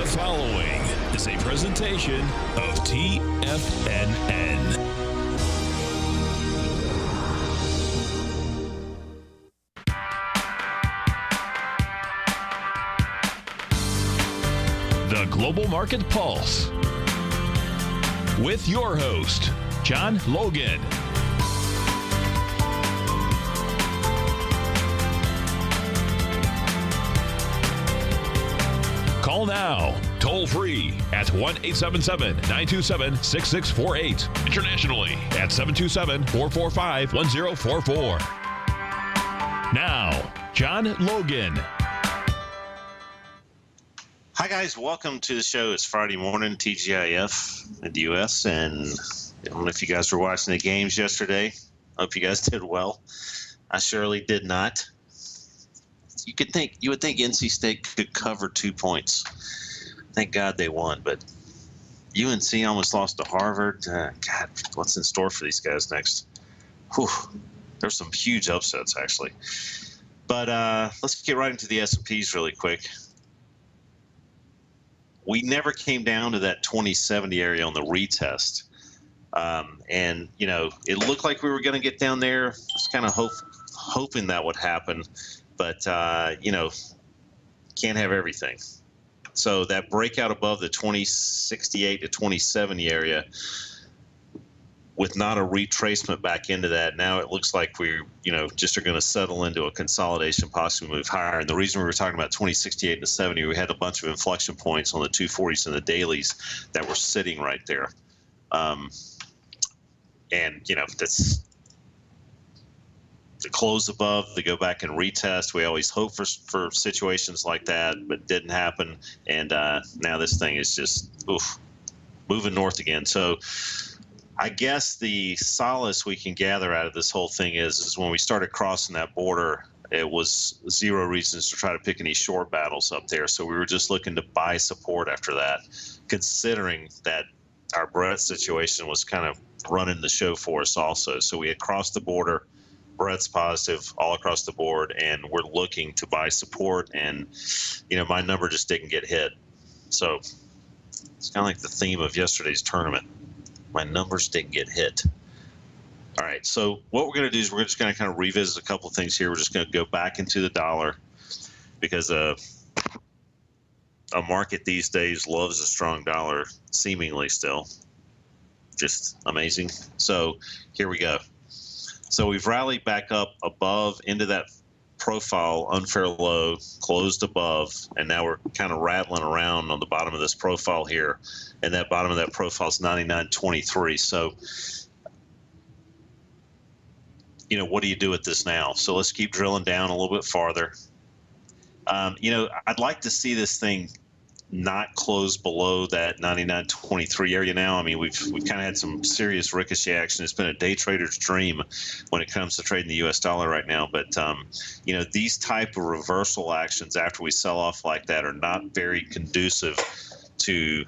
The following is a presentation of TFNN. The Global Market Pulse with your host, John Logan. Call now, toll free at 1-877-927-6648. Internationally at 727-445-1044. Now, John Logan. Hi, guys. Welcome to the show. It's Friday morning, TGIF in the U.S., and I don't know if you guys were watching the games yesterday. Hope you guys did well. I surely did not. You would think NC State could cover 2 points. Thank God they won, but UNC almost lost to Harvard. God, what's in store for these guys next? Whew. There's some huge upsets, actually. But let's get right into the S&Ps really quick. We never came down to that 2070 area on the retest. And, you know, it looked like we were going to get down there. Just kind of hoping that would happen. But, you know, can't have everything. So that breakout above the 2068 to 2070 area with not a retracement back into that, now it looks like we're, you know, just are going to settle into a consolidation, possibly move higher. And the reason we were talking about 2068 to 70, we had a bunch of inflection points on the 240s and the dailies that were sitting right there. And, you know, that's to close above, to go back and retest. We always hope for situations like that, but didn't happen. And now this thing is just moving north again. So I guess the solace we can gather out of this whole thing is when we started crossing that border, it was zero reasons to try to pick any short battles up there. So we were just looking to buy support after that, considering that our Brett situation was kind of running the show for us also. So we had crossed the border. Brett's positive all across the board, and we're looking to buy support, and you know, my number just didn't get hit. So it's kind of like the theme of yesterday's tournament. My numbers didn't get hit. All right, so what we're going to do is we're just going to kind of revisit a couple of things here. We're just going to go back into the dollar because a market these days loves a strong dollar, seemingly still. Just amazing. So here we go. So we've rallied back up above into that profile, unfair low, closed above, and now we're kind of rattling around on the bottom of this profile here, and that bottom of that profile is 99.23. So, you know, what do you do with this now? So let's keep drilling down a little bit farther. You know, I'd like to see this thing not close below that 99.23 area now. I mean, we've kind of had some serious ricochet action. It's been a day trader's dream when it comes to trading the U.S. dollar right now. But, you know, these type of reversal actions after we sell off like that are not very conducive to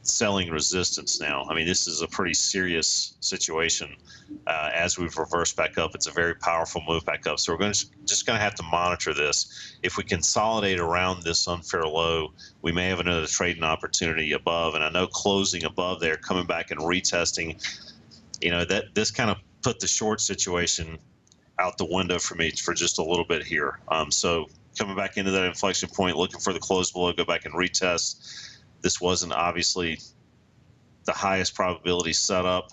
selling resistance now. I mean, this is a pretty serious situation. As we've reversed back up, it's a very powerful move back up. So we're just going to have to monitor this. If we consolidate around this unfair low, we may have another trading opportunity above. And I know closing above there, coming back and retesting, you know, that this kind of put the short situation out the window for me for just a little bit here. So coming back into that inflection point, looking for the close below, go back and retest. This wasn't obviously the highest probability setup,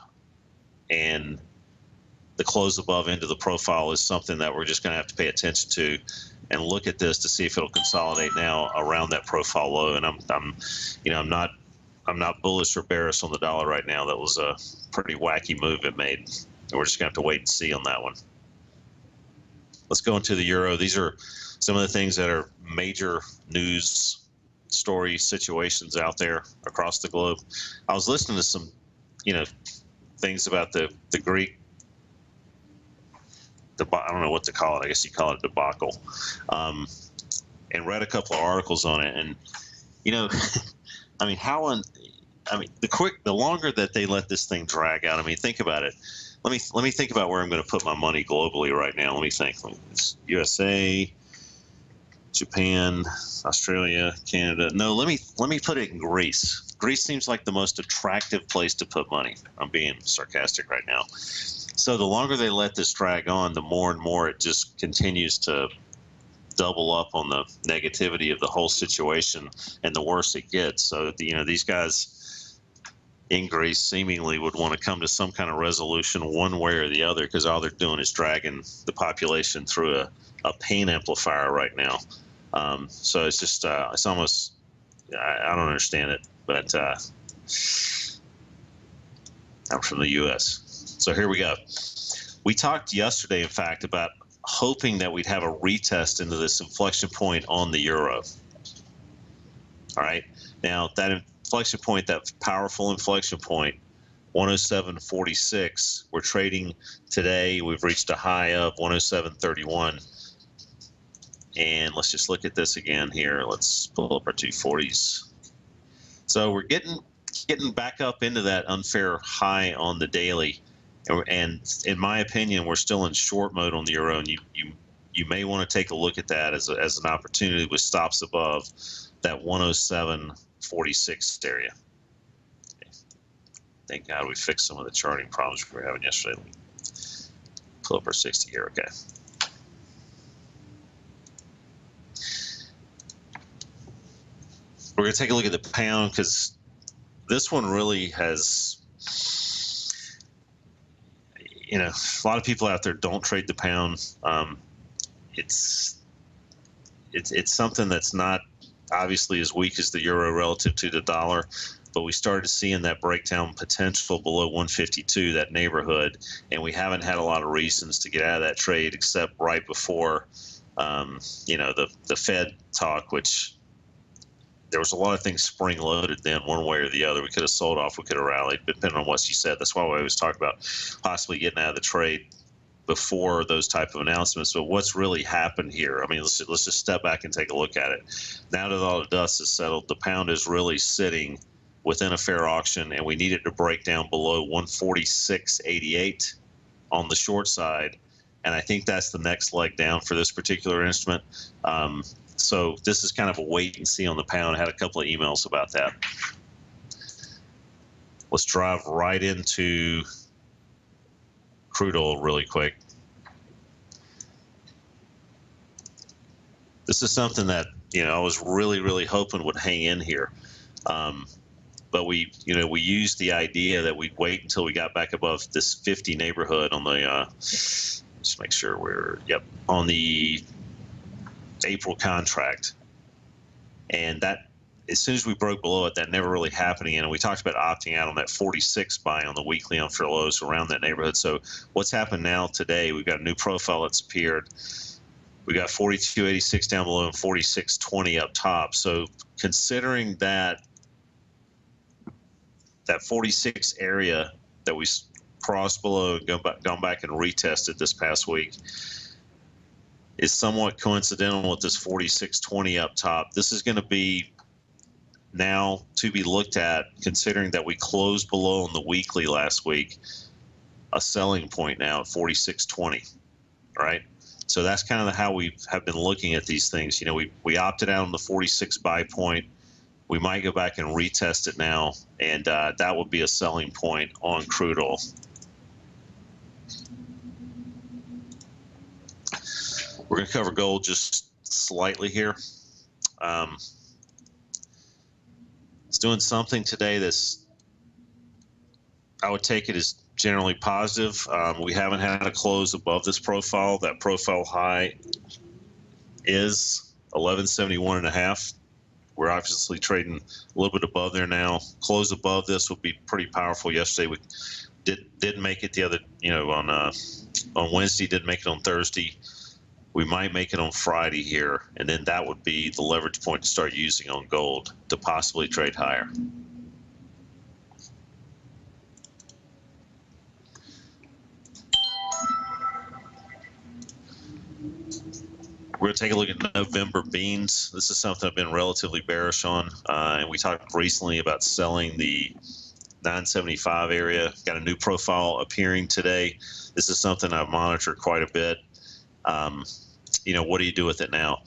and the close above into the profile is something that we're just going to have to pay attention to and look at this to see if it'll consolidate now around that profile low. And I'm not bullish or bearish on the dollar right now. That was a pretty wacky move it made. And we're just going to have to wait and see on that one. Let's go into the euro. These are some of the things that are major news story situations out there across the globe. I was listening to some, you know, things about the Greek, I don't know what to call it. I guess you call it debacle, and read a couple of articles on it. And, you know, I mean, the longer that they let this thing drag out, I mean, think about it. Let me think about where I'm going to put my money globally right now. Let me think. It's USA, Japan, Australia, Canada. No, let me put it in Greece. Greece seems like the most attractive place to put money. I'm being sarcastic right now. So the longer they let this drag on, the more and more it just continues to double up on the negativity of the whole situation, and the worse it gets. So these guys in Greece seemingly would want to come to some kind of resolution one way or the other, because all they're doing is dragging the population through a pain amplifier right now. So it's just it's almost, I don't understand it, but I'm from the U.S. So here we go. We talked yesterday, in fact, about hoping that we'd have a retest into this inflection point on the euro. All right. Now, that inflection point, that powerful inflection point, 107.46, we're trading today. We've reached a high of 107.31. And let's just look at this again here. Let's pull up our 240s. So we're getting back up into that unfair high on the daily. And in my opinion, we're still in short mode on the euro, and you may want to take a look at that as an opportunity with stops above that 107.46 area. Okay. Thank God we fixed some of the charting problems we were having yesterday. Pull up our 60 here. Okay. We're going to take a look at the pound, because this one really has, a lot of people out there don't trade the pound. It's something that's not obviously as weak as the euro relative to the dollar, but we started seeing that breakdown potential below 152, that neighborhood, and we haven't had a lot of reasons to get out of that trade except right before, the Fed talk, which there was a lot of things spring loaded then, one way or the other. We could have sold off, we could have rallied, depending on what she said. That's why we always talk about possibly getting out of the trade before those type of announcements. But what's really happened here? I mean, let's just step back and take a look at it. Now that all the dust is settled, the pound is really sitting within a fair auction, and we need it to break down below 146.88 on the short side. And I think that's the next leg down for this particular instrument. So this is kind of a wait and see on the pound. I had a couple of emails about that. Let's drive right into crude oil really quick. This is something that, I was really, really hoping would hang in here. But we used the idea that we'd wait until we got back above this 50 neighborhood on the, let's make sure on the April contract, and that as soon as we broke below it, that never really happened again. And we talked about opting out on that 46 buy on the weekly unfair lows around that neighborhood. So what's happened now today? We've got a new profile that's appeared. We got 42.86 down below and 46.20 up top. So considering that 46 area that we crossed below and gone back and retested this past week is somewhat coincidental with this 46.20 up top. This is going to be now to be looked at, considering that we closed below on the weekly last week, a selling point now at 46.20, right? So that's kind of how we have been looking at these things. We opted out on the 46 buy point. We might go back and retest it now, and that would be a selling point on crude oil. We're going to cover gold just slightly here. It's doing something today that's, I would take it as generally positive. We haven't had a close above this profile. That profile high is 1171.5. We're obviously trading a little bit above there now. Close above this would be pretty powerful. Yesterday we didn't make it the other, on Wednesday, didn't make it on Thursday. We might make it on Friday here, and then that would be the leverage point to start using on gold to possibly trade higher. We're going to take a look at November beans. This is something I've been relatively bearish on, and we talked recently about selling the 975 area. Got a new profile appearing today. This is something I've monitored quite a bit. What do you do with it now?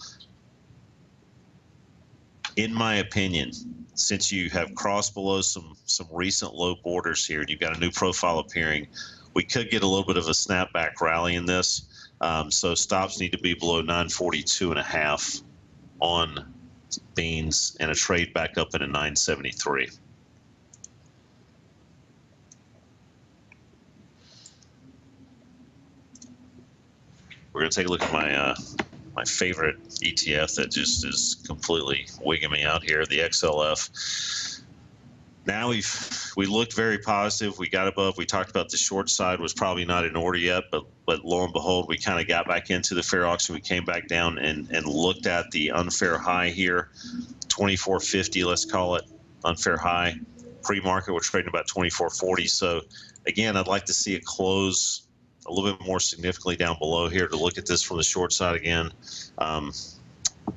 in my opinion, since you have crossed below some recent low borders here, and you've got a new profile appearing, we could get a little bit of a snapback rally in this. So stops need to be below 942.5 on beans, and a trade back up at a 973. We're going to take a look at my favorite ETF that just is completely wigging me out here, the XLF. Now we looked very positive. We got above. We talked about the short side was probably not in order yet, but lo and behold, we kind of got back into the fair auction. We came back down and looked at the unfair high here, 24.50, let's call it unfair high. Pre-market, we're trading about 24.40. So again, I'd like to see it close a little bit more significantly down below here to look at this from the short side again.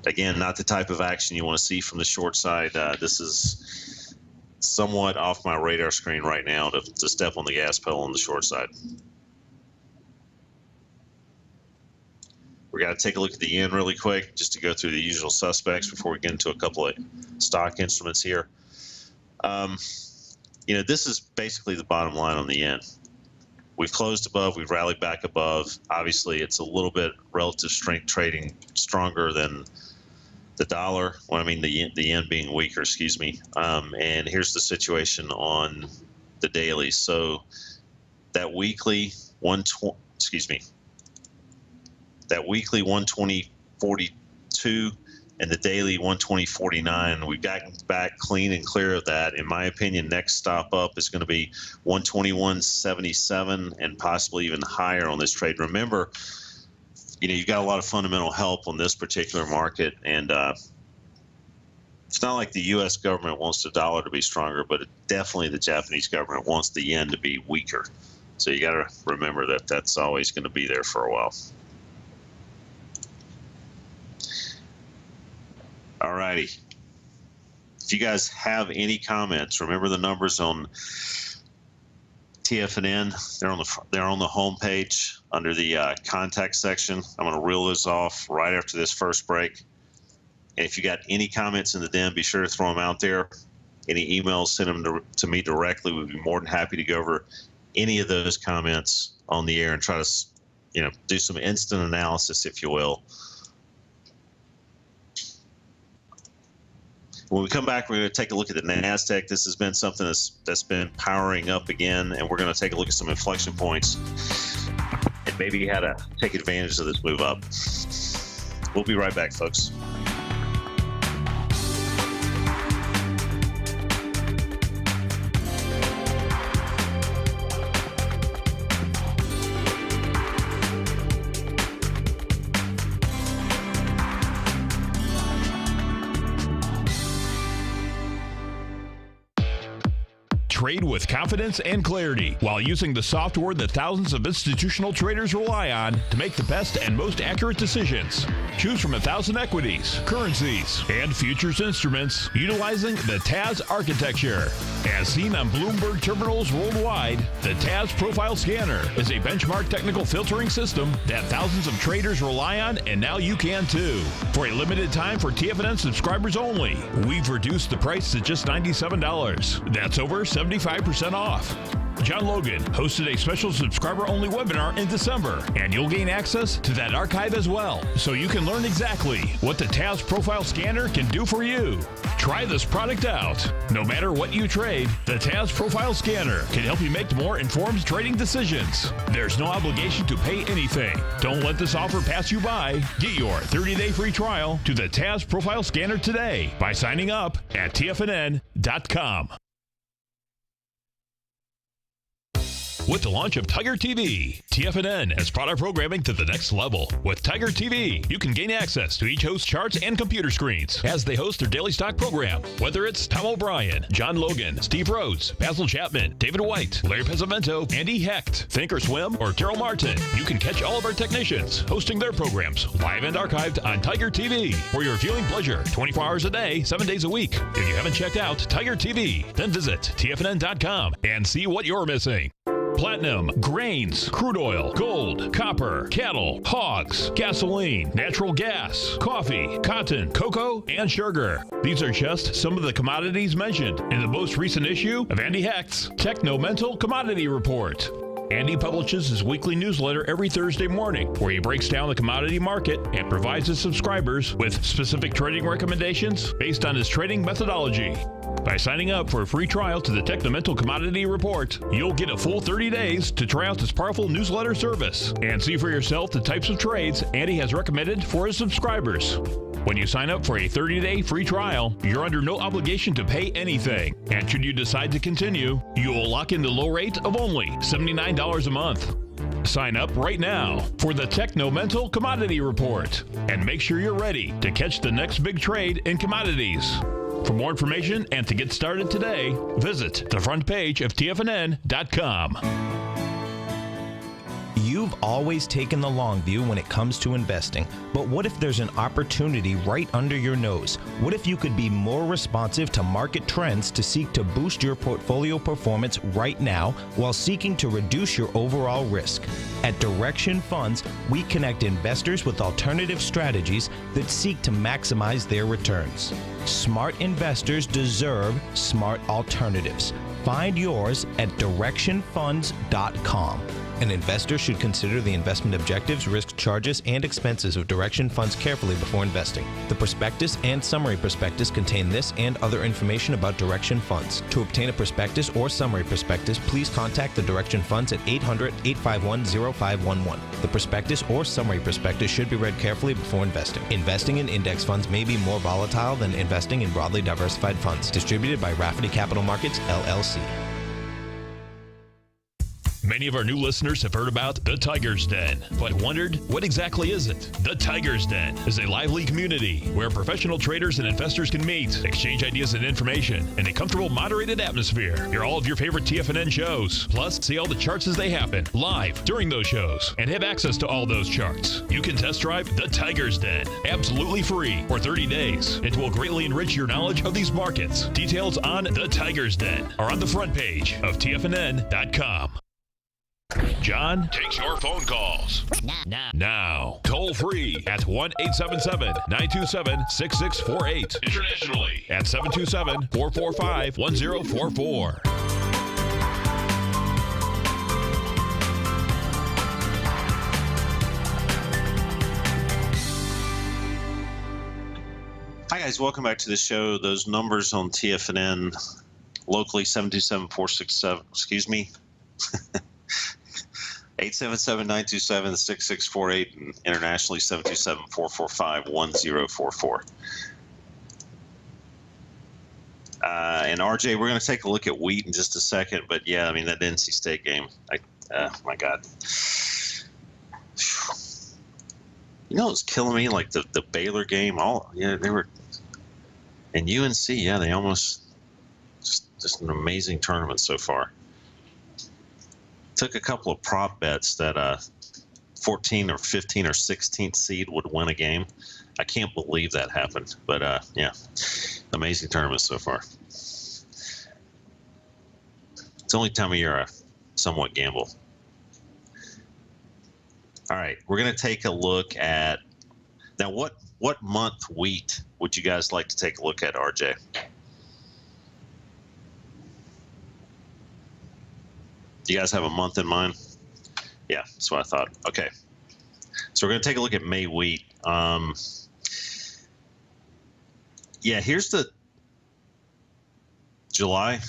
Again, not the type of action you want to see from the short side. This is somewhat off my radar screen right now to step on the gas pedal on the short side. We got to take a look at the yen really quick just to go through the usual suspects before we get into a couple of stock instruments here. This is basically the bottom line on the yen. We've closed above, we've rallied back above. Obviously, it's a little bit relative strength trading stronger than the dollar. Well, I mean, the yen being weaker, excuse me. And here's the situation on the daily. So that weekly 120.42 and the daily 120.49. We've gotten back clean and clear of that. In my opinion, next stop up is going to be 121.77 and possibly even higher on this trade. Remember, you've got a lot of fundamental help on this particular market, and it's not like the U.S. government wants the dollar to be stronger, but definitely the Japanese government wants the yen to be weaker. So you got to remember that that's always going to be there for a while. All righty. If you guys have any comments, remember the numbers on TFNN. They're on the home page under the contact section. I'm going to reel those off right after this first break. And if you got any comments in the den, be sure to throw them out there. Any emails, send them to me directly. We'd be more than happy to go over any of those comments on the air and try to, do some instant analysis, if you will. When we come back, we're going to take a look at the NASDAQ. This has been something that's been powering up again, and we're going to take a look at some inflection points and maybe how to take advantage of this move up. We'll be right back, folks. Trade with confidence and clarity while using the software that thousands of institutional traders rely on to make the best and most accurate decisions. Choose from 1,000 equities, currencies, and futures instruments utilizing the TAS architecture. As seen on Bloomberg terminals worldwide, the TAS Profile Scanner is a benchmark technical filtering system that thousands of traders rely on, and now you can too. For a limited time for TFNN subscribers only, we've reduced the price to just $97. That's over 75% off. John Logan hosted a special subscriber-only webinar in December, and you'll gain access to that archive as well, so you can learn exactly what the TAS Profile Scanner can do for you. Try this product out. No matter what you trade, the TAS Profile Scanner can help you make more informed trading decisions. There's no obligation to pay anything. Don't let this offer pass you by. Get your 30-day free trial to the TAS Profile Scanner today by signing up at TFNN.com. With the launch of Tiger TV, TFNN has brought our programming to the next level. With Tiger TV, you can gain access to each host's charts and computer screens as they host their daily stock program. Whether it's Tom O'Brien, John Logan, Steve Rhodes, Basil Chapman, David White, Larry Pesavento, Andy Hecht, Thinkorswim, or Terrell Martin, you can catch all of our technicians hosting their programs live and archived on Tiger TV for your viewing pleasure 24 hours a day, 7 days a week. If you haven't checked out Tiger TV, then visit TFNN.com and see what you're missing. platinum, grains, crude oil, gold, copper, cattle, hogs, gasoline, natural gas, coffee, cotton, cocoa, and sugar. These are just some of the commodities mentioned in the most recent issue of Andy Hecht's Techno-Mental Commodity Report. Andy publishes his weekly newsletter every Thursday morning, where he breaks down the commodity market and provides his subscribers with specific trading recommendations based on his trading methodology. By signing up for a free trial to the Techno-Mental Commodity Report, you'll get a full 30 days to try out this powerful newsletter service and see for yourself the types of trades Andy has recommended for his subscribers. When you sign up for a 30-day free trial, you're under no obligation to pay anything. And should you decide to continue, you will lock in the low rate of only $79 a month. Sign up right now for the Techno-Mental Commodity Report and make sure you're ready to catch the next big trade in commodities. For more information and to get started today, visit the front page of TFNN.com. You've always taken the long view when it comes to investing, but what if there's an opportunity right under your nose? What if you could be more responsive to market trends to seek to boost your portfolio performance right now while seeking to reduce your overall risk? At Direction Funds, we connect investors with alternative strategies that seek to maximize their returns. Smart investors deserve smart alternatives. Find yours at directionfunds.com. An investor should consider the investment objectives, risk, charges, and expenses of Direction Funds carefully before investing. The prospectus and summary prospectus contain this and other information about Direction Funds. To obtain a prospectus or summary prospectus, please contact the Direction Funds at 800-851-0511. The prospectus or summary prospectus should be read carefully before investing. Investing in index funds may be more volatile than investing in broadly diversified funds. Distributed by Rafferty Capital Markets, LLC. Many of our new listeners have heard about the Tiger's Den, but wondered, what exactly is it? The Tiger's Den is a lively community where professional traders and investors can meet, exchange ideas and information in a comfortable, moderated atmosphere. Hear all of your favorite TFNN shows, plus see all the charts as they happen live during those shows, and have access to all those charts. You can test drive the Tiger's Den absolutely free for 30 days. It will greatly enrich your knowledge of these markets. Details on the Tiger's Den are on the front page of TFNN.com. John takes your phone calls. Now. Toll free at 1-877-927-6648. Internationally at 727-445-1044. Hi guys, welcome back to the show. Those numbers on TFNN, locally 727-467, excuse me. 877-927-6648 and internationally 727-445-1044. And RJ, we're going to take a look at wheat in just a second, but yeah, I mean that NC State game, my God. You know, it's killing me, like the Baylor game. They were, and UNC, yeah, they almost just an amazing tournament so far. Took a couple of prop bets that 14 or 15 or 16th seed would win a game. I can't believe that happened, but yeah, amazing tournament so far. It's the only time of year I somewhat gamble. All right, we're going to take a look at now. What month wheat would you guys like to take a look at, RJ? Do you guys have a month in mind? Yeah, that's what I thought. Okay, so we're going to take a look at May wheat. Yeah, here's the July.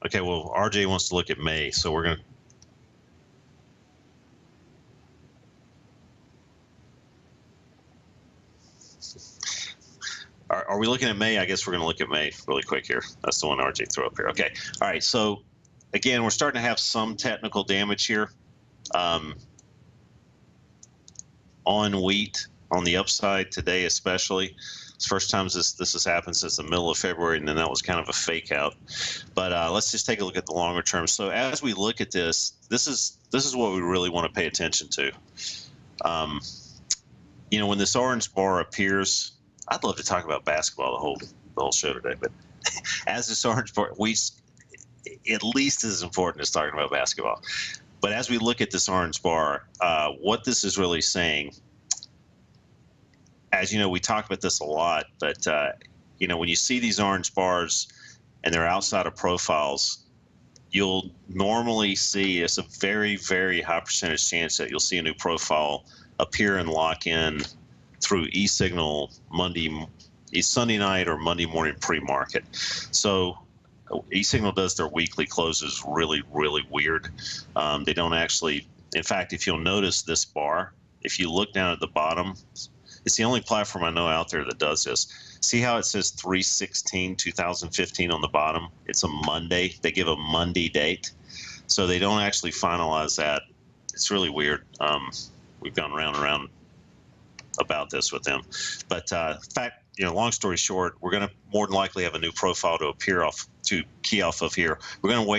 Okay, well, RJ wants to look at May, so we're going to. Are we looking at May? I guess we're going to look at May really quick here. That's the one RJ threw up here. Okay, all right, so. Again, we're starting to have some technical damage here on wheat on the upside today, especially. It's the first time this has happened since the middle of February, and then that was kind of a fake out. But let's just take a look at the longer term. So as we look at this is what we really want to pay attention to. You know, when this orange bar appears, I'd love to talk about basketball the whole show today, but as this orange bar, at least as important as talking about basketball. But as we look at this orange bar, what this is really saying, as you know, we talk about this a lot, but when you see these orange bars and they're outside of profiles, you'll normally see it's a very, very high percentage chance that you'll see a new profile appear and lock in through e-signal Sunday night or Monday morning pre-market. So e-signal does their weekly closes really, really weird. They don't actually, in fact, if you'll notice this bar, if you look down at the bottom, it's the only platform I know out there that does this. See how it says 3/16/2015 on the bottom? It's a Monday. They give a Monday date. So they don't actually finalize that. It's really weird. We've gone round and round about this with them. But in fact, long story short, we're going to more than likely have a new profile to key off of here. We're going to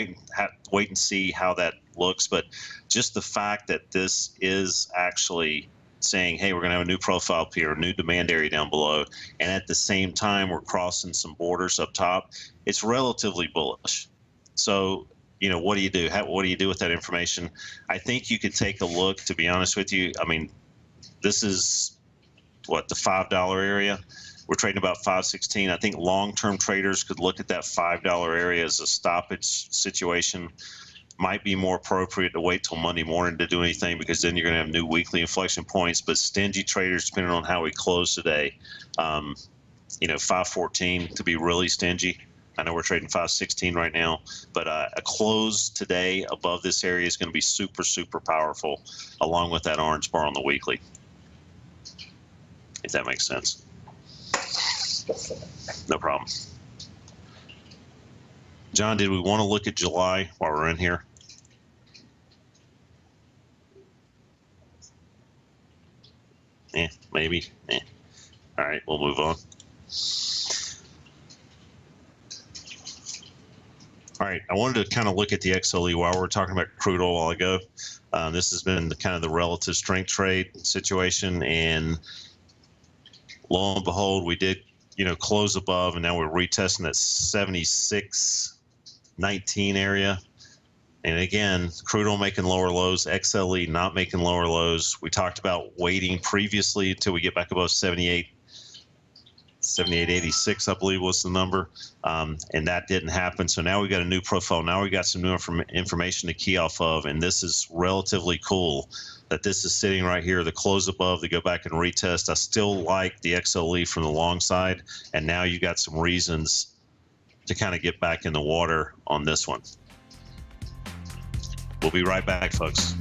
wait and see how that looks. But just the fact that this is actually saying, hey, we're going to have a new profile up here, a new demand area down below, and at the same time we're crossing some borders up top, it's relatively bullish. So what do you do? What do you do with that information? I think you could take a look, to be honest with you. I mean, this is the $5 area. We're trading about 516. I think long-term traders could look at that $5 area as a stoppage situation. Might be more appropriate to wait till Monday morning to do anything, because then you're going to have new weekly inflection points. But stingy traders, depending on how we close today, 514 to be really stingy. I know we're trading 516 right now, but a close today above this area is going to be super, super powerful, along with that orange bar on the weekly, if that makes sense. No problem. John, did we want to look at July while we're in here? Maybe. All right, we'll move on. All right, I wanted to kind of look at the XLE while we were talking about crude oil a while ago. This has been kind of the relative strength trade situation, and lo and behold, we did, close above, and now we're retesting that 76.19 area. And again, crude oil making lower lows, XLE not making lower lows. We talked about waiting previously until we get back above 78.86, I believe was the number, and that didn't happen. So now we got a new profile. Now we got some new information to key off of, and this is relatively cool that this is sitting right here, the close above, to go back and retest. I still like the XLE from the long side, and now you got some reasons to kind of get back in the water on this one. We'll be right back, folks.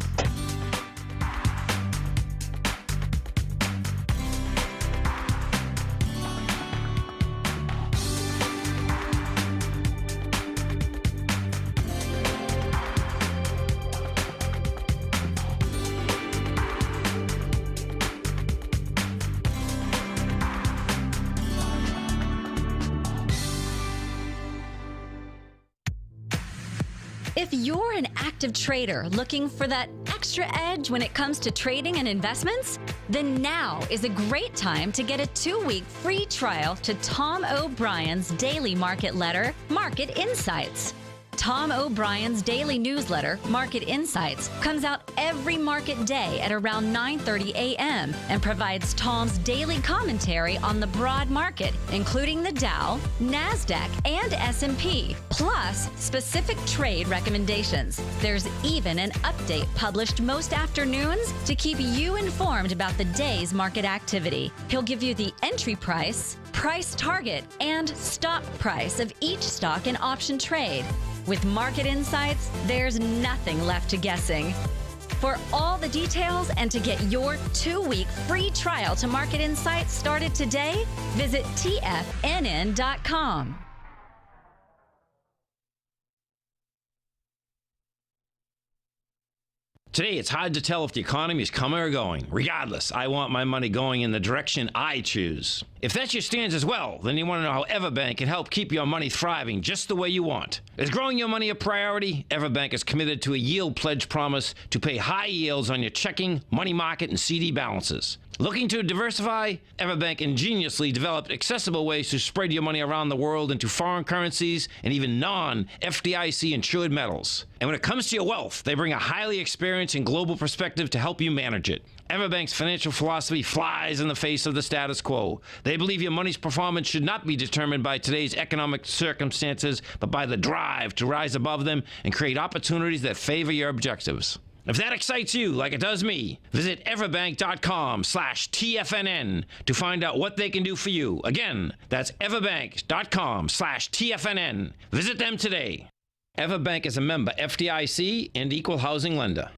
If you're an active trader looking for that extra edge when it comes to trading and investments, then now is a great time to get a 2-week free trial to Tom O'Brien's daily market letter, Market Insights. Tom O'Brien's daily newsletter, Market Insights, comes out every market day at around 9:30 a.m. and provides Tom's daily commentary on the broad market, including the Dow, NASDAQ, and S&P, plus specific trade recommendations. There's even an update published most afternoons to keep you informed about the day's market activity. He'll give you the entry price, price target, and stop price of each stock and option trade. With Market Insights, there's nothing left to guessing. For all the details and to get your 2-week free trial to Market Insights started today, visit TFNN.com. Today, it's hard to tell if the economy is coming or going. Regardless, I want my money going in the direction I choose. If that's your stance as well, then you want to know how Everbank can help keep your money thriving just the way you want. Is growing your money a priority? Everbank is committed to a yield pledge promise to pay high yields on your checking, money market, and CD balances. Looking to diversify? Everbank ingeniously developed accessible ways to spread your money around the world into foreign currencies and even non-FDIC insured metals. And when it comes to your wealth, they bring a highly experienced and global perspective to help you manage it. Everbank's financial philosophy flies in the face of the status quo. They believe your money's performance should not be determined by today's economic circumstances, but by the drive to rise above them and create opportunities that favor your objectives. If that excites you like it does me, visit everbank.com/TFNN to find out what they can do for you. Again, that's everbank.com/TFNN. Visit them today. Everbank is a member FDIC and equal housing lender.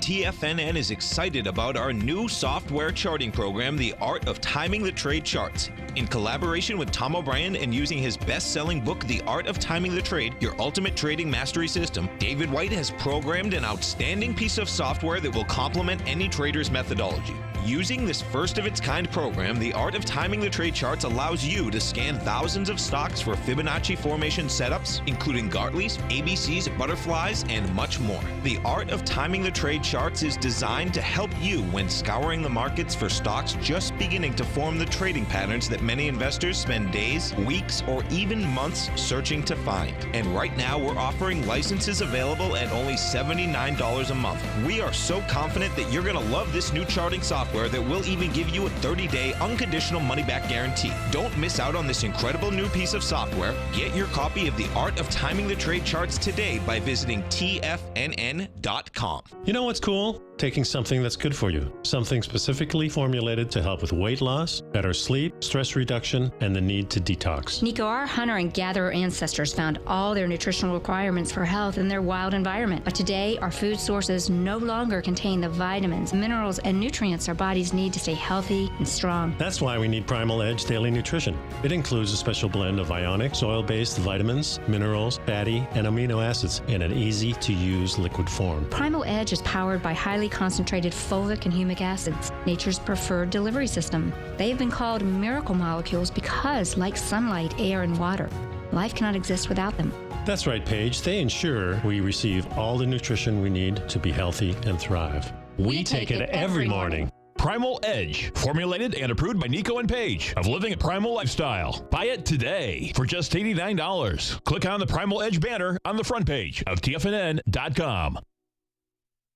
TFNN is excited about our new software charting program, The Art of Timing the Trade Charts. In collaboration with Tom O'Brien and using his best-selling book, The Art of Timing the Trade, Your Ultimate Trading Mastery System, David White has programmed an outstanding piece of software that will complement any trader's methodology. Using this first-of-its-kind program, The Art of Timing the Trade Charts allows you to scan thousands of stocks for Fibonacci formation setups, including Gartley's, ABC's, butterflies, and much more. The Art of Timing the Trade Charts is designed to help you when scouring the markets for stocks just beginning to form the trading patterns that many investors spend days, weeks, or even months searching to find. And right now, we're offering licenses available at only $79 a month. We are so confident that you're going to love this new charting software that will even give you a 30-day unconditional money-back guarantee. Don't miss out on this incredible new piece of software. Get your copy of The Art of Timing the Trade Charts today by visiting TFNN.com. You know what's cool? Taking something that's good for you. Something specifically formulated to help with weight loss, better sleep, stress reduction, and the need to detox. Nico, our hunter and gatherer ancestors found all their nutritional requirements for health in their wild environment. But today, our food sources no longer contain the vitamins, minerals, and nutrients our bodies need to stay healthy and strong. That's why we need Primal Edge Daily Nutrition. It includes a special blend of ionic, soil-based vitamins, minerals, fatty, and amino acids in an easy-to-use liquid form. Primal Edge is powered by highly concentrated fulvic and humic acids, nature's preferred delivery system. They have been called miracle molecules because, like sunlight, air, and water, life cannot exist without them. That's right, Paige. They ensure we receive all the nutrition we need to be healthy and thrive. We take it every morning. Primal Edge, formulated and approved by Nico and Paige of Living a Primal Lifestyle. Buy it today for just $89. Click on the Primal Edge banner on the front page of TFNN.com.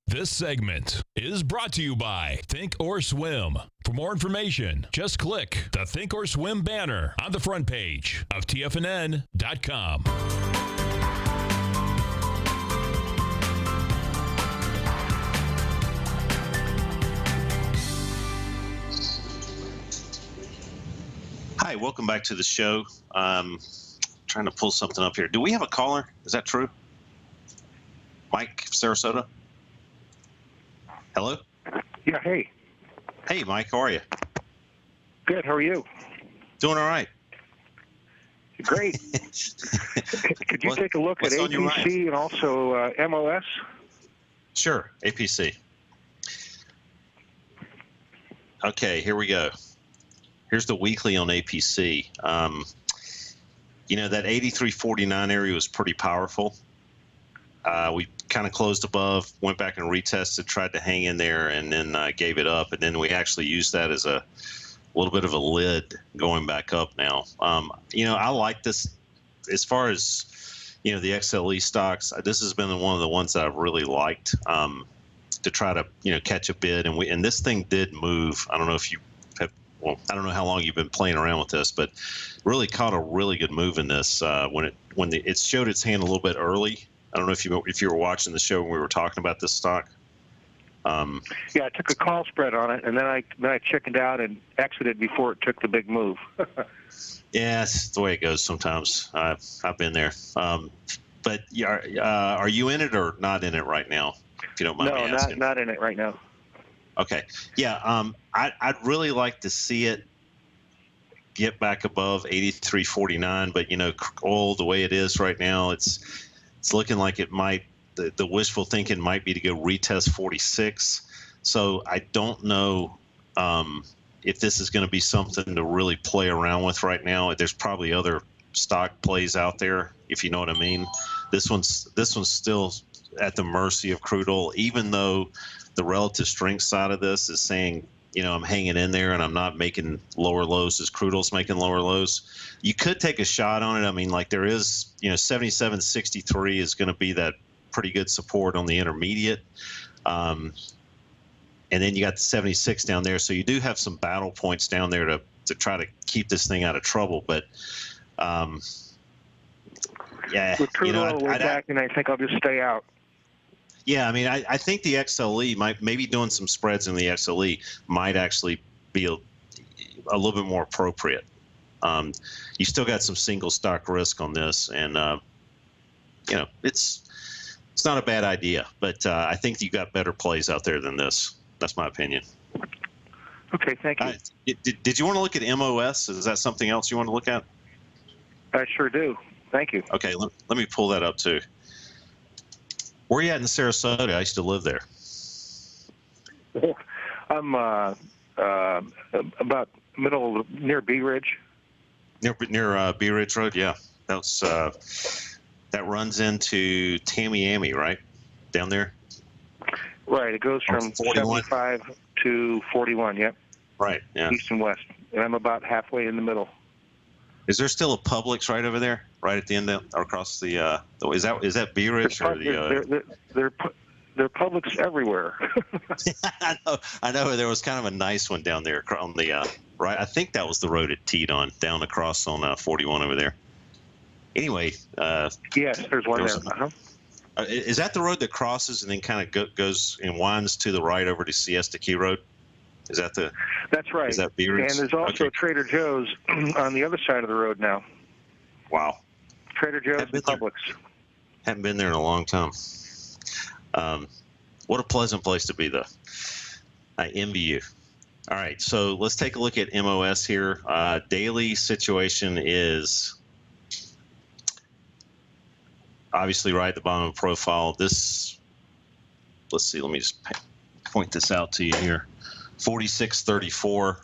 This segment is brought to you by Think or Swim. For more information, just click the Think or Swim banner on the front page of TFNN.com. Hi, welcome back to the show. Trying to pull something up here. Do we have a caller? Is that true? Mike, Sarasota? Hello? Yeah, hey. Hey, Mike, how are you? Good, how are you? Doing all right. Great. Could you take a look at APC and also MOS? Sure, APC. Okay, here we go. Here's the weekly on APC. You know, that 83.49 area was pretty powerful. We kind of closed above, went back and retested, tried to hang in there, and then gave it up. And then we actually used that as a little bit of a lid going back up now. You know, I like this as far as, you know, the XLE stocks. This has been one of the ones that I've really liked to try to, you know, catch a bid. And this thing did move. I don't know if you have, well, I don't know how long you've been playing around with this, but really caught a really good move in this when it showed its hand a little bit early. I don't know if you were watching the show when we were talking about this stock. Yeah, I took a call spread on it, and then I chickened out and exited before it took the big move. Yeah, it's the way it goes sometimes. I've been there. But are you in it or not in it right now? If you don't mind me asking. No, not in it right now. Okay. Yeah. I'd really like to see it get back above 83.49, but you know, oil the way it is right now, it's looking like it might the wishful thinking might be to go retest 46. So I don't know if this is going to be something to really play around with right now. There's probably other stock plays out there, if you know what I mean. This one's still at the mercy of crude oil, even though the relative strength side of this is saying, I'm hanging in there and I'm not making lower lows as crude oil's making lower lows. You could take a shot on it. I mean, like there is, 77.63 is going to be that pretty good support on the intermediate. And then you got the 76 down there. So you do have some battle points down there to try to keep this thing out of trouble. But yeah, with crude oil way back, and I think I'll just stay out. Yeah, I mean, I think the XLE maybe doing some spreads in the XLE might actually be a little bit more appropriate. You still got some single stock risk on this, and it's not a bad idea. But I think you got better plays out there than this. That's my opinion. Okay, thank you. Did you want to look at MOS? Is that something else you want to look at? I sure do. Thank you. Okay, let me pull that up too. Where are you at in Sarasota? I used to live there. I'm about near Bee Ridge. Near Bee Ridge Road, yeah. That's that runs into Tamiami, right? Down there. Right. It goes from 75 to 41. Yep. Right. Yeah. East and west, and I'm about halfway in the middle. Is there still a Publix right over there, right at the end, or across the? Is that Bee Ridge or the? They're Publix everywhere. I know. There was kind of a nice one down there on the right. I think that was the road it teed on down across on 41 over there. Anyway. Yes, there's one there. Is that the road that crosses and then kind of goes and winds to the right over to Siesta Key Road? Is that the? That's right. Is that Bee Ridge? And there's also Trader Joe's on the other side of the road now. Wow. Trader Joe's and Publix. Haven't been there in a long time. What a pleasant place to be, though. I envy you. All right, so let's take a look at MOS here. Daily situation is obviously right at the bottom of the profile. This, let's see, let me just point this out to you here. 46.34,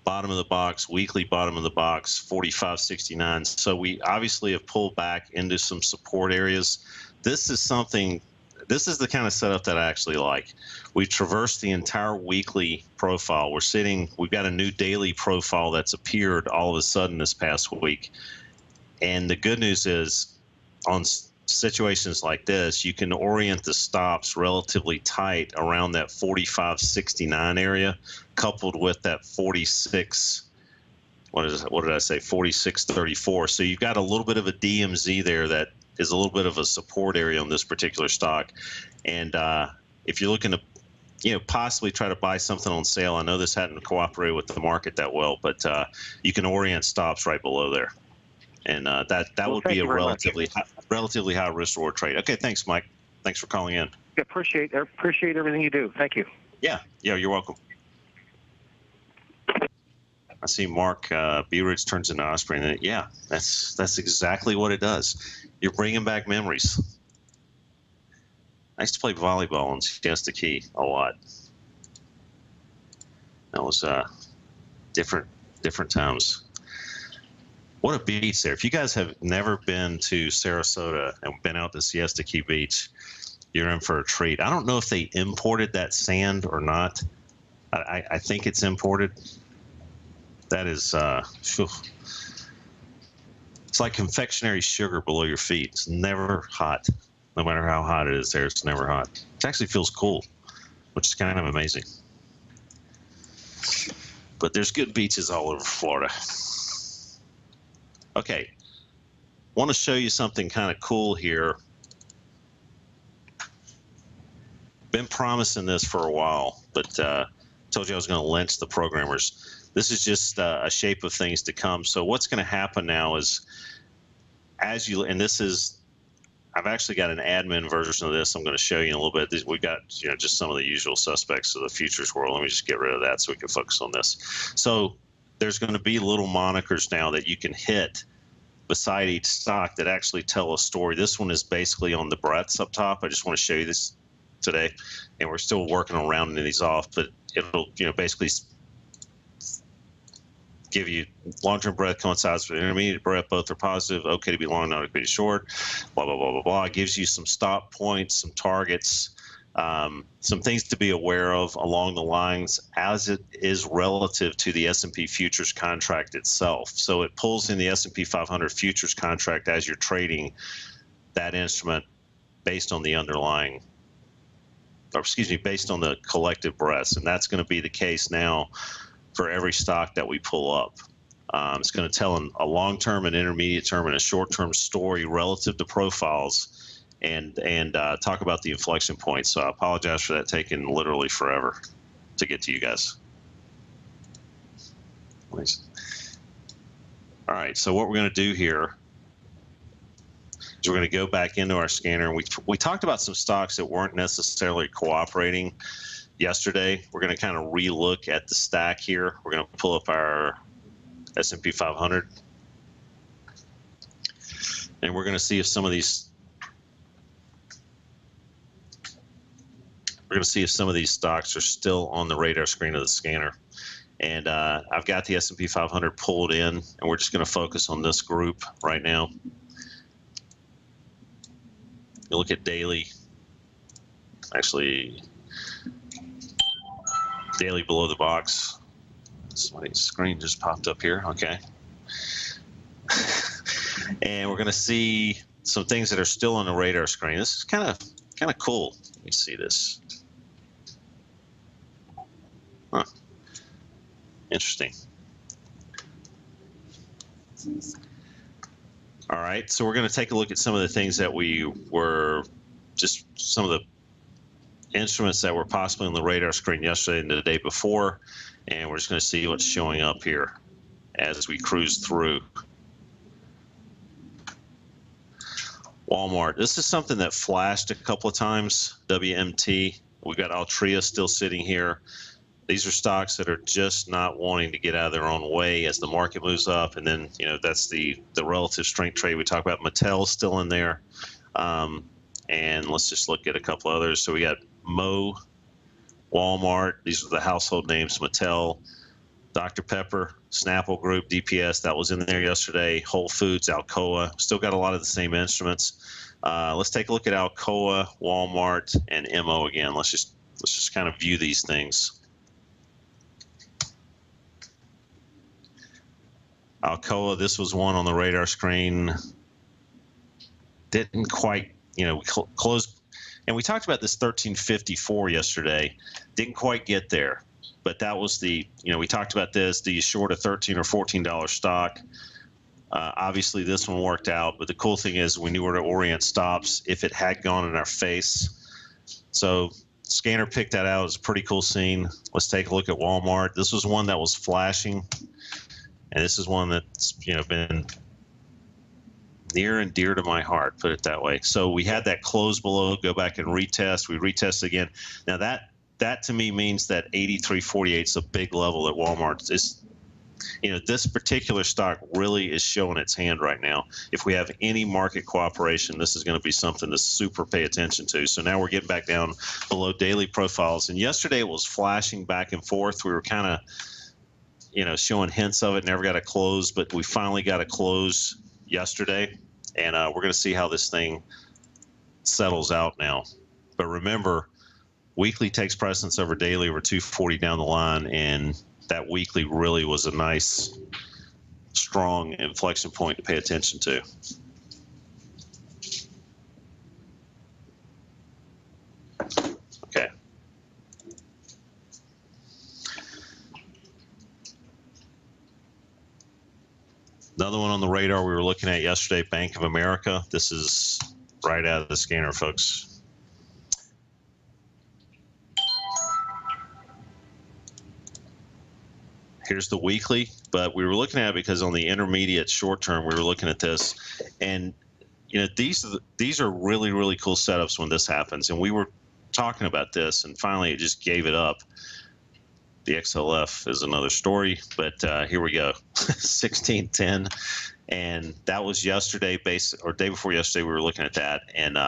bottom of the box, weekly bottom of the box, 45.69. So we obviously have pulled back into some support areas. This is the kind of setup that I actually like. We've traversed the entire weekly profile. We've got a new daily profile that's appeared all of a sudden this past week. And the good news is on situations like this, you can orient the stops relatively tight around that 45.69 area, coupled with that 46. What did I say? 46.34. So you've got a little bit of a DMZ there that is a little bit of a support area on this particular stock. And if you're looking to, possibly try to buy something on sale, I know this hadn't cooperated with the market that well, but you can orient stops right below there. And that would be a relatively high risk reward trade. Okay, thanks, Mike. Thanks for calling in. I appreciate everything you do. Thank you. Yeah, you're welcome. I see Mark Bee Ridge turns into Osprey, and yeah, that's exactly what it does. You're bringing back memories. I used to play volleyball in Siesta Key a lot. That was different times. What a beach there. If you guys have never been to Sarasota and been out to Siesta Key Beach, you're in for a treat. I don't know if they imported that sand or not. I think it's imported. That is, it's like confectionery sugar below your feet. It's never hot. No matter how hot it is there, it's never hot. It actually feels cool, which is kind of amazing. But there's good beaches all over Florida. Okay, want to show you something kind of cool here. Been promising this for a while, but told you I was going to lynch the programmers. This is just a shape of things to come. So what's going to happen now is, I've actually got an admin version of this. I'm going to show you in a little bit. We've got just some of the usual suspects of the futures world. Let me just get rid of that so we can focus on this. So there's going to be little monikers now that you can hit beside each stock that actually tell a story. This one is basically on the breadths up top. I just want to show you this today, and we're still working on rounding these off, but it'll, basically give you long-term breadth coincides with intermediate breadth. Both are positive. Okay to be long, not okay to be short. Blah, blah, blah, blah, blah. It gives you some stop points, some targets, some things to be aware of along the lines as it is relative to the S&P futures contract itself. So it pulls in the S&P 500 futures contract as you're trading that instrument based on the underlying, or excuse me, based on the collective breadths. And that's going to be the case now for every stock that we pull up. It's going to tell a long-term, an intermediate term, and a short-term story relative to profiles, and talk about the inflection points. So I apologize for that taking literally forever to get to you guys. All right, so what we're going to do here is we're going to go back into our scanner. And we talked about some stocks that weren't necessarily cooperating yesterday. We're going to kind of re-look at the stack here. We're going to pull up our S&P 500, and we're going to see if some of these stocks are still on the radar screen of the scanner. And I've got the S&P 500 pulled in, and we're just going to focus on this group right now. You look at daily, actually daily below the box. Somebody's screen just popped up here. Okay. And we're going to see some things that are still on the radar screen. This is kind of cool. Let me see this. Huh. Interesting. All right, so we're going to take a look at some of the things that we were, just some of the instruments that were possibly on the radar screen yesterday and the day before, and we're just going to see what's showing up here as we cruise through. Walmart. This is something that flashed a couple of times. WMT. We got Altria still sitting here. These are stocks that are just not wanting to get out of their own way as the market moves up. And then, that's the relative strength trade we talk about. Mattel's still in there. And let's just look at a couple others. So we got Mo, Walmart. These are the household names. Mattel, Dr. Pepper, Snapple Group, DPS. That was in there yesterday. Whole Foods, Alcoa. Still got a lot of the same instruments. Let's take a look at Alcoa, Walmart, and MO again. Let's just kind of view these things. Alcoa, this was one on the radar screen. Didn't quite, close. And we talked about this 1354 yesterday. Didn't quite get there. But that was we talked about this. Do you short a $13 or $14 stock? Obviously, this one worked out. But the cool thing is we knew where to orient stops if it had gone in our face. So scanner picked that out. It was a pretty cool scene. Let's take a look at Walmart. This was one that was flashing. And this is one that's, been near and dear to my heart, put it that way. So we had that close below, go back and retest. We retest again. Now that to me means that 83.48 is a big level at Walmart. It's, this particular stock really is showing its hand right now. If we have any market cooperation, this is going to be something to super pay attention to. So now we're getting back down below daily profiles. And yesterday it was flashing back and forth. We were kind of, showing hints of it, never got a close, but we finally got a close yesterday, and we're going to see how this thing settles out now. But remember, weekly takes precedence over daily. We're 240 down the line, and that weekly really was a nice, strong inflection point to pay attention to. Okay. Another one on the radar we were looking at yesterday, Bank of America. This is right out of the scanner, folks. Here's the weekly, but we were looking at it because on the intermediate short term, we were looking at this. And, these are really, really cool setups when this happens. And we were talking about this, and finally it just gave it up. The XLF is another story, but here we go. 1610, And that was yesterday, or day before yesterday, we were looking at that. And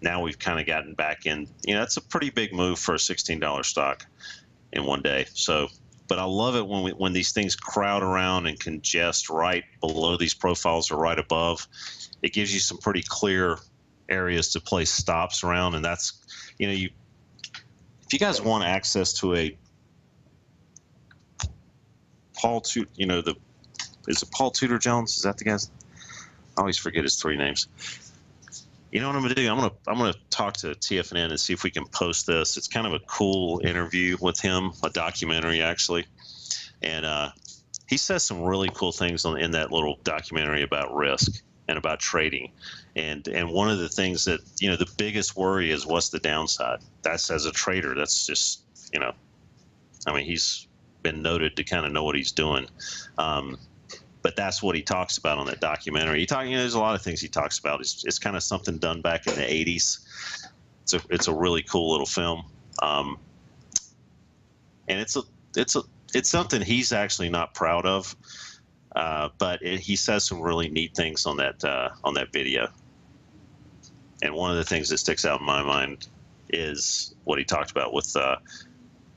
now we've kind of gotten back in. That's a pretty big move for a $16 stock in one day. So, but I love it when these things crowd around and congest right below these profiles or right above. It gives you some pretty clear areas to place stops around. And that's, if you guys want access to a Paul Tudor, is it Paul Tudor Jones? Is that the guy's? I always forget his three names. You know what I'm gonna do? I'm gonna talk to TFNN and see if we can post this. It's kind of a cool interview with him, a documentary actually, and he says some really cool things in that little documentary about risk and about trading, and one of the things that the biggest worry is what's the downside. That's, as a trader, that's just he's been noted to kind of know what he's doing. But that's what he talks about on that documentary. There's a lot of things he talks about. It's kind of something done back in the 80s. It's a really cool little film, and it's something he's actually not proud of. But he says some really neat things on that video. And one of the things that sticks out in my mind is what he talked about with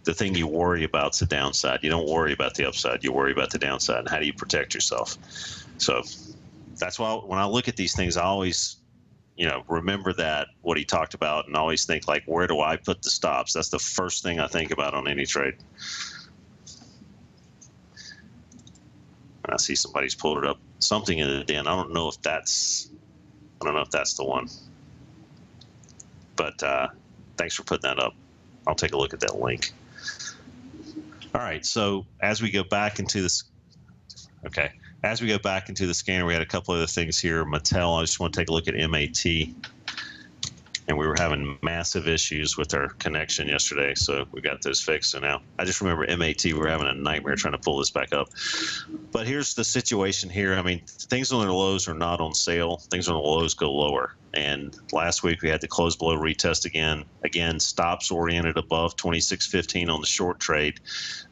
the thing you worry about is the downside. You don't worry about the upside. You worry about the downside. And how do you protect yourself? So that's why when I look at these things, I always, remember what he talked about, and always think, like, where do I put the stops? That's the first thing I think about on any trade. And I see somebody's pulled it up. Something in the den. I don't know if that's the one. But thanks for putting that up. I'll take a look at that link. All right, so as we go back into the scanner, we had a couple other things here. Mattel, I just want to take a look at MAT. And we were having massive issues with our connection yesterday, so we got those fixed. So now I just remember MAT, we were having a nightmare trying to pull this back up. But here's the situation here. Things on their lows are not on sale. Things on the lows go lower. And last week we had the close below retest again. Again, stops oriented above 26.15 on the short trade.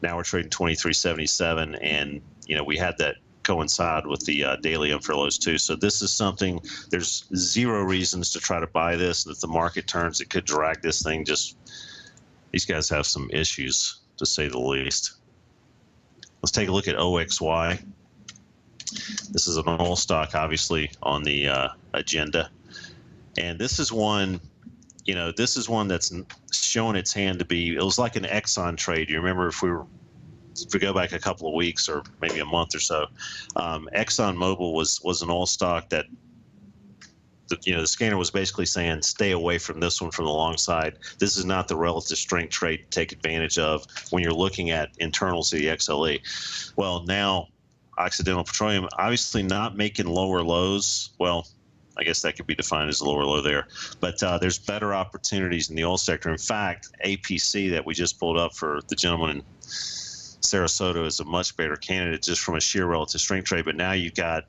Now we're trading 23.77, and we had that coincide with the daily unfair lows too. So this is something, there's zero reasons to try to buy this. And if the market turns, it could drag this thing. These guys have some issues, to say the least. Let's take a look at OXY. This is an oil stock, obviously, on the agenda. And this is one, that's showing its hand to be, it was like an Exxon trade. You remember, if we go back a couple of weeks or maybe a month or so, ExxonMobil was an oil stock that the scanner was basically saying, stay away from this one from the long side. This is not the relative strength trade to take advantage of when you're looking at internals of the XLE. Well, now Occidental Petroleum obviously not making lower lows. Well, I guess that could be defined as a lower low there. But there's better opportunities in the oil sector. In fact, APC that we just pulled up for the gentleman in Sarasota is a much better candidate just from a sheer relative strength trade. But now you've got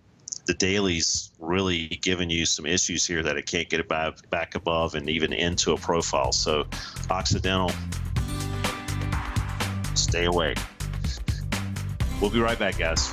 the dailies really giving you some issues here that it can't get back above and even into a profile. So Occidental, stay away. We'll be right back, guys.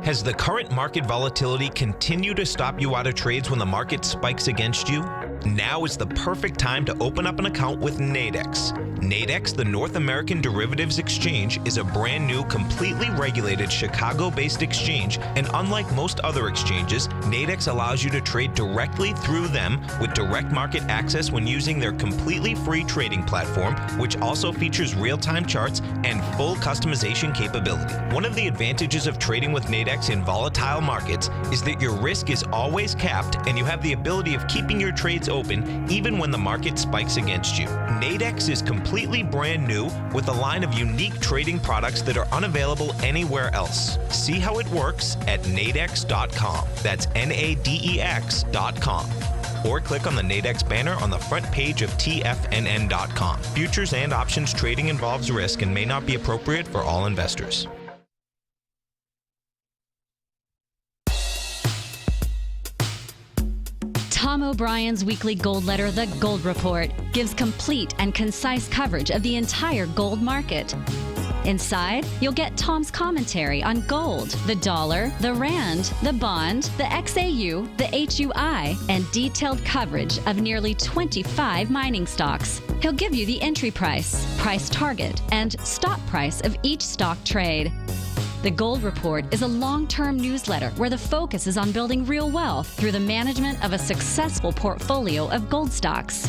Has the current market volatility continued to stop you out of trades when the market spikes against you? Now is the perfect time to open up an account with Nadex. Nadex, the North American Derivatives Exchange, is a brand new, completely regulated Chicago-based exchange, and unlike most other exchanges, Nadex allows you to trade directly through them with direct market access when using their completely free trading platform, which also features real-time charts and full customization capability. One of the advantages of trading with Nadex in volatile markets is that your risk is always capped and you have the ability of keeping your trades open even when the market spikes against you. Nadex is completely brand new with a line of unique trading products that are unavailable anywhere else. See how it works at nadex.com. That's NADEX.com. or click on the Nadex banner on the front page of TFNN.com. Futures and options trading involves risk and may not be appropriate for all investors. Tom O'Brien's weekly gold letter, The Gold Report, gives complete and concise coverage of the entire gold market. Inside, you'll get Tom's commentary on gold, the dollar, the rand, the bond, the XAU, the HUI, and detailed coverage of nearly 25 mining stocks. He'll give you the entry price, price target, and stop price of each stock trade. The Gold Report is a long-term newsletter where the focus is on building real wealth through the management of a successful portfolio of gold stocks.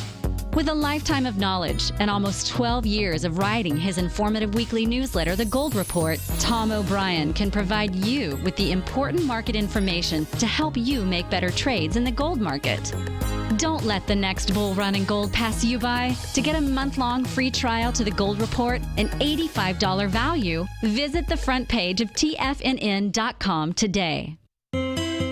With a lifetime of knowledge and almost 12 years of writing his informative weekly newsletter, The Gold Report, Tom O'Brien can provide you with the important market information to help you make better trades in the gold market. Don't let the next bull run in gold pass you by. To get a month-long free trial to The Gold Report, an $85 value, visit the front page of TFNN.com today.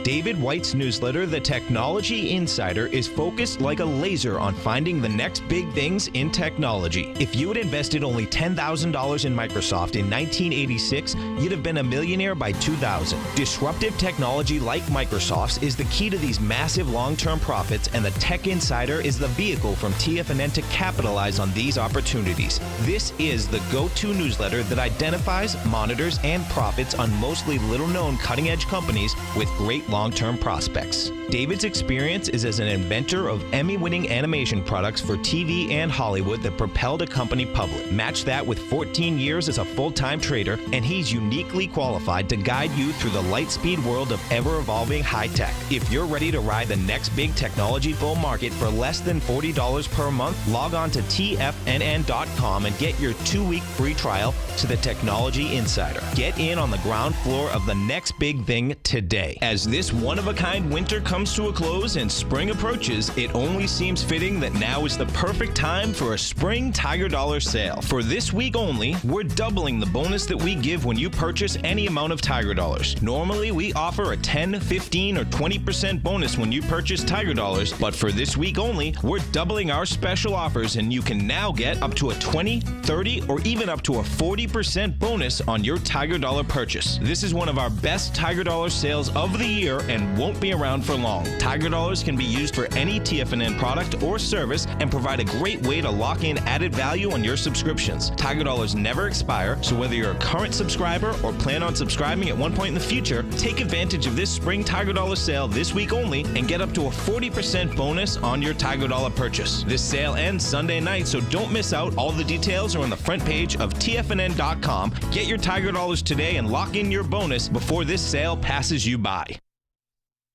David White's newsletter, The Technology Insider, is focused like a laser on finding the next big things in technology. If you had invested only $10,000 in Microsoft in 1986, you'd have been a millionaire by 2000. Disruptive technology like Microsoft's is the key to these massive long-term profits, and the Tech Insider is the vehicle from TFNN to capitalize on these opportunities. This is the go-to newsletter that identifies, monitors, and profits on mostly little-known cutting-edge companies with great long-term prospects. David's experience is as an inventor of Emmy-winning animation products for TV and Hollywood that propelled a company public. Match that with 14 years as a full-time trader, and he's uniquely qualified to guide you through the light-speed world of ever-evolving high-tech. If you're ready to ride the next big technology bull market for less than $40 per month, log on to TFNN.com and get your 2-week free trial to the Technology Insider. Get in on the ground floor of the next big thing today. As this one-of-a-kind winter comes to a close and spring approaches, it only seems fitting that now is the perfect time for a spring Tiger Dollar sale. For this week only, we're doubling the bonus that we give when you purchase any amount of Tiger Dollars. Normally, we offer a 10, 15, or 20% bonus when you purchase Tiger Dollars, but for this week only, we're doubling our special offers, and you can now get up to a 20, 30, or even up to a 40% bonus on your Tiger Dollar purchase. This is one of our best Tiger Dollar sales of the year and won't be around for long. Tiger Dollars can be used for any TFNN product or service and provide a great way to lock in added value on your subscriptions. Tiger Dollars never expire, so whether you're a current subscriber or plan on subscribing at one point in the future, take advantage of this spring Tiger Dollar sale this week only and get up to a 40% bonus on your Tiger Dollar purchase. This sale ends Sunday night, so don't miss out. All the details are on the front page of TFNN.com. Get your Tiger Dollars today and lock in your bonus before this sale passes you by.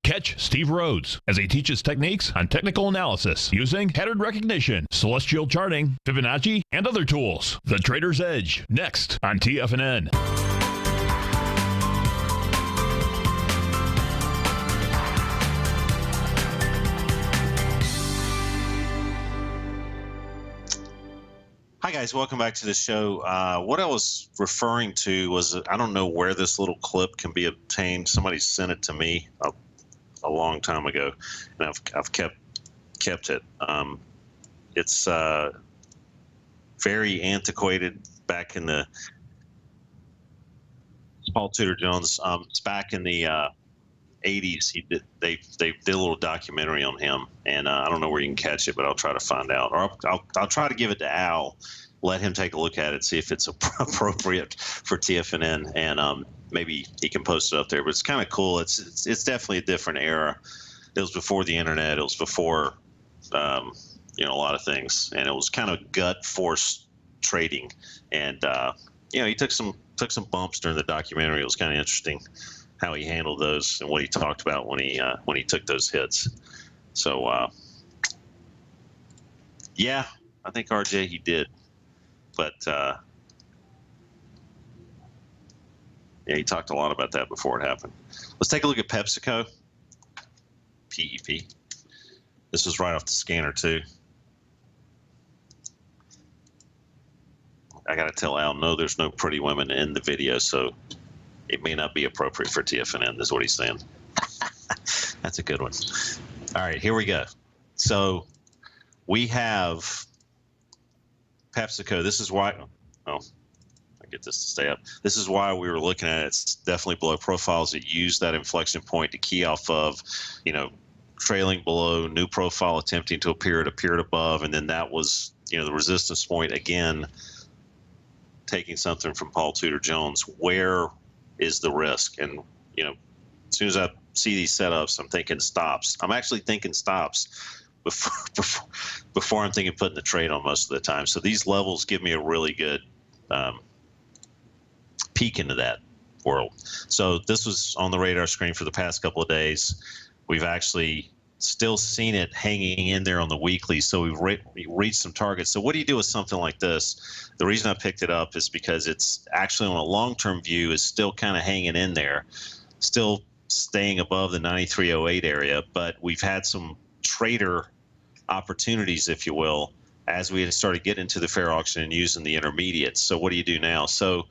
Catch Steve Rhodes as he teaches techniques on technical analysis using pattern recognition, celestial charting, Fibonacci, and other tools. The Trader's Edge, next on TFNN. Hi guys, welcome back to the show. What I was referring to was, I don't know where this little clip can be obtained. Somebody sent it to me a long time ago, and I've kept it. It's very antiquated. Back in the Paul Tudor Jones. It's back in the 80s. They did a little documentary on him, and I don't know where you can catch it, but I'll try to find out, or I'll try to give it to Al, let him take a look at it, see if it's appropriate for TFNN, and maybe he can post it up there. But it's kind of cool. It's definitely a different era. It was before the internet. It was before a lot of things, and it was kind of gut force trading. And he took some bumps during the documentary. It was kind of interesting how he handled those and what he talked about when he took those hits. So I think RJ, he did, but he talked a lot about that before it happened. Let's take a look at PepsiCo. PEP. This was right off the scanner too. I got to tell Al, no, there's no pretty women in the video, so it may not be appropriate for TFNN, is what he's saying. That's a good one. All right, here we go. So we have PepsiCo. This is why. Oh, I get this to stay up. This is why we were looking at it. It's definitely below profiles that use that inflection point to key off of, trailing below, new profile attempting to appear at above, and then that was, the resistance point again, taking something from Paul Tudor Jones. Where is the risk? And, as soon as I see these setups, I'm thinking stops. I'm actually thinking stops before I'm thinking putting the trade on most of the time. So these levels give me a really good peek into that world. So this was on the radar screen for the past couple of days. We've actually still seen it hanging in there on the weekly. So we've reached some targets. So what do you do with something like this? The reason I picked it up is because it's actually on a long-term view is still kind of hanging in there, still staying above the 93.08 area, but we've had some trader opportunities, if you will, as we had started getting into the fair auction and using the intermediates. So what do you do now? So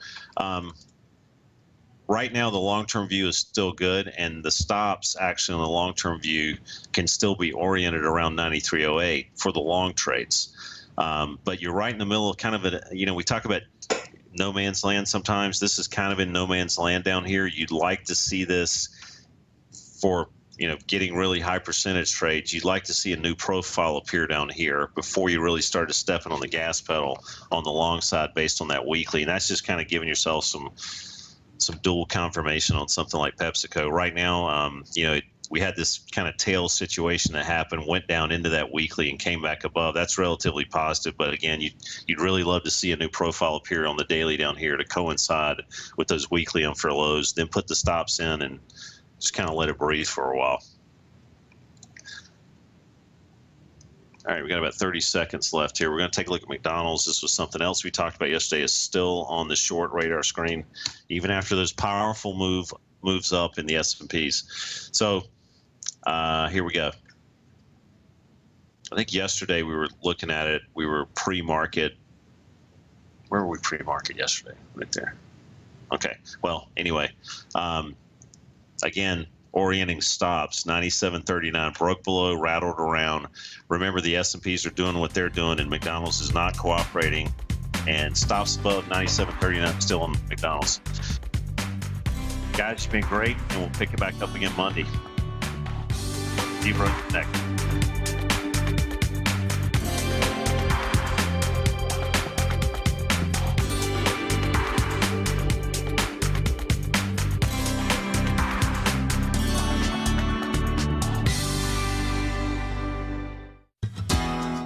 right now the long-term view is still good, and the stops actually on the long-term view can still be oriented around 93.08 for the long trades. But you're right in the middle of kind of we talk about no man's land sometimes. This is kind of in no man's land down here. You'd like to see this for getting really high percentage trades. You'd like to see a new profile appear down here before you really start stepping on the gas pedal on the long side based on that weekly. And that's just kind of giving yourself some dual confirmation on something like PepsiCo. Right now, we had this kind of tail situation that happened, went down into that weekly and came back above. That's relatively positive, but again, you'd really love to see a new profile appear on the daily down here to coincide with those weekly unfair lows, then put the stops in and just kind of let it breathe for a while. All right, we got about 30 seconds left here. We're going to take a look at McDonald's. This was something else we talked about yesterday. Is still on the short radar screen, even after those powerful moves up in the S&Ps. So here we go. I think yesterday we were looking at it. We were pre-market. Where were we pre-market yesterday? Right there. Okay. Well, anyway. Again, orienting stops, 97.39, broke below, rattled around. Remember, the S&Ps are doing what they're doing, and McDonald's is not cooperating. And stops above 97.39 still on McDonald's. Guys, it's been great, and we'll pick it back up again Monday. Steve Rhodes next.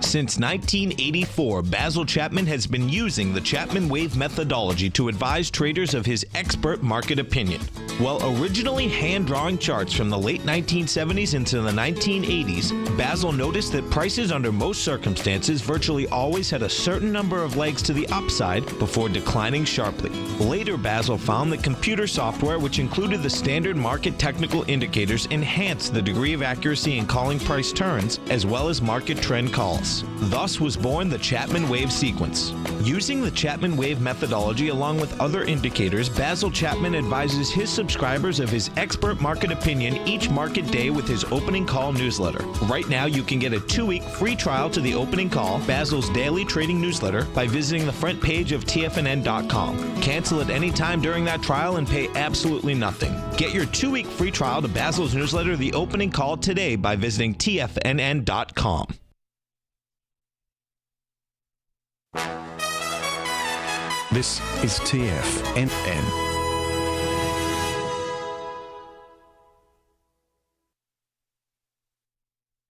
Since 1984, Basil Chapman has been using the Chapman Wave methodology to advise traders of his expert market opinion. While originally hand-drawing charts from the late 1970s into the 1980s, Basil noticed that prices under most circumstances virtually always had a certain number of legs to the upside before declining sharply. Later, Basil found that computer software, which included the standard market technical indicators, enhanced the degree of accuracy in calling price turns, as well as market trend calls. Thus was born the Chapman Wave sequence. Using the Chapman Wave methodology along with other indicators, Basil Chapman advises his subscribers of his expert market opinion each market day with his opening call newsletter. Right now, you can get a 2-week free trial to the opening call, Basil's daily trading newsletter, by visiting the front page of TFNN.com. Cancel at any time during that trial and pay absolutely nothing. Get your 2-week free trial to Basil's newsletter, The Opening Call, today by visiting TFNN.com. This is TFNN.